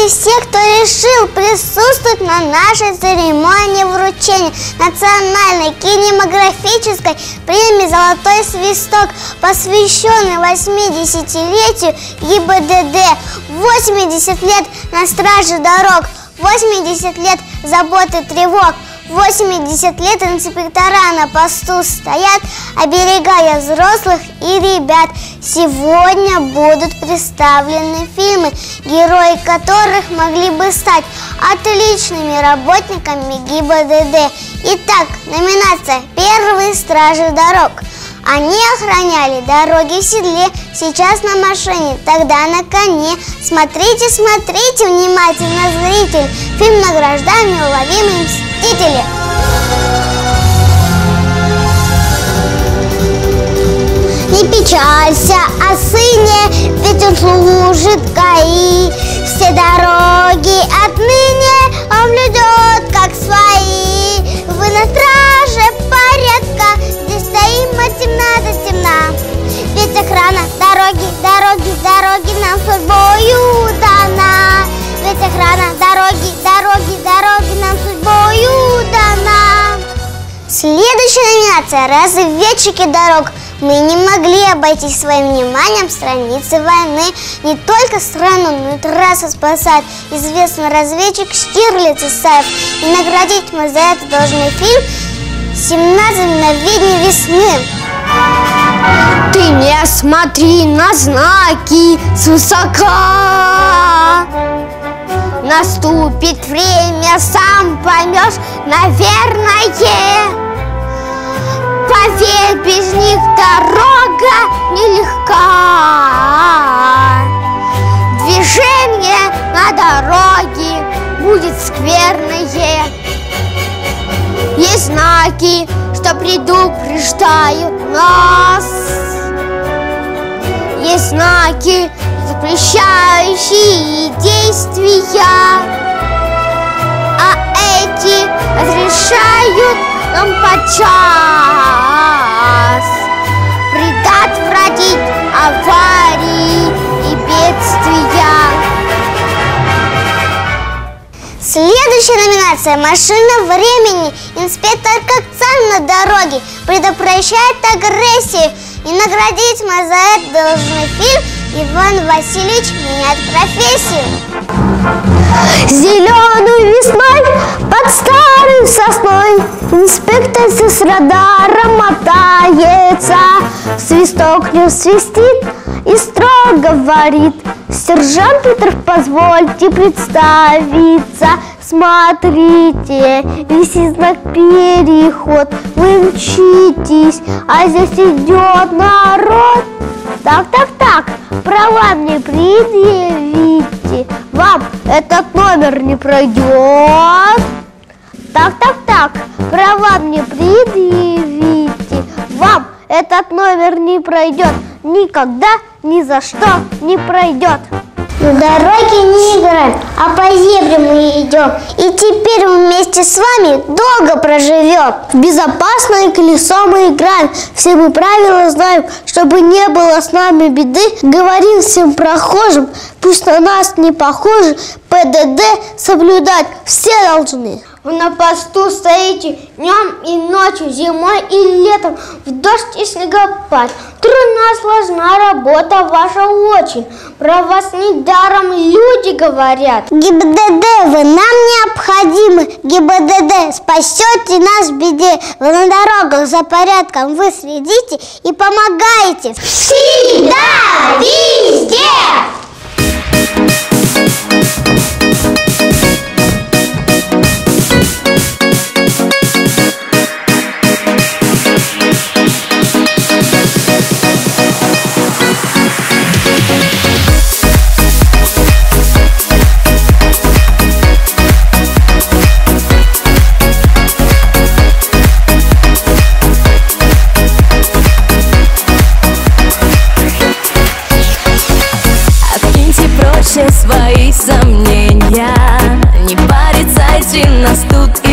вами все, кто решил присутствовать на нашей церемонии вручения национальной кинематографической премии «Золотой свисток», посвященной 80-летию ГИБДД. 80 лет на страже дорог, 80 лет заботы и тревог, 80 лет инспектора на посту стоят, оберегая взрослых и ребят. Сегодня будут представлены фильмы, герои которых могли бы стать отличными работниками ГИБДД. Итак, номинация «Первые стражи дорог». Они охраняли дороги в седле, сейчас на машине, тогда на коне. Смотрите, смотрите внимательно, зритель. Фильм награждаем неуловимые мстители. Не печалься о сыне, ведь он служит ГАИ. Все дороги отныне он блюдет, как свои. Вы на страже порядка, здесь стоим от темна до темна. Ведь охрана дороги, дороги, дороги нам судьбою дана. Ведь охрана дороги, дороги, дороги нам судьбою дана. Следующая номинация «Разведчики дорог». Мы не могли обойти своим вниманием страницы войны. Не только страну, но и трассу спасает известный разведчик Штирлиц Исаев. И наградить мы за это должны фильм «17 мгновений весны». Ты не смотри на знаки свысока. Наступит время, сам поймешь, наверное. Поверь, без них дорога нелегка. Движение на дороге будет скверное. Есть знаки, что предупреждают нас. Есть знаки, запрещающие действия. А эти разрешают нам подчас предотвратить аварии и бедствия. Следующая номинация «Машина времени». Инспектор Кокцан на дороге предотвращает агрессию. И наградить мы за это должны фильм «Иван Васильевич меняет профессию». Зеленой весной под старой сосной инспектор с радаром мотается. Свисток не свистит и строго говорит: сержант Петров, позвольте представиться. Смотрите, висит знак «Переход». Вы мчитесь, а здесь идет народ. Так, права мне предъявите. Вам этот номер не пройдет. Так, права мне предъявите. Вам этот номер не пройдет. Никогда, ни за что не пройдет. На дороге не играем, а по зебре мы идем. И теперь мы вместе с вами долго проживем. В безопасное колесо мы играем. Все мы правила знаем, чтобы не было с нами беды. Говорим всем прохожим, пусть на нас не похожи. ПДД соблюдать все должны. Вы на посту стоите днем и ночью, зимой и летом, в дождь и снегопад. Трудна, сложна работа ваша очень. Про вас недаром люди говорят. ГИБДД, вы нам необходимы. ГИБДД, спасете нас в беде. Вы на дорогах за порядком вы следите и помогаете. Всегда, везде! Свои сомнения, не порицайте нас тут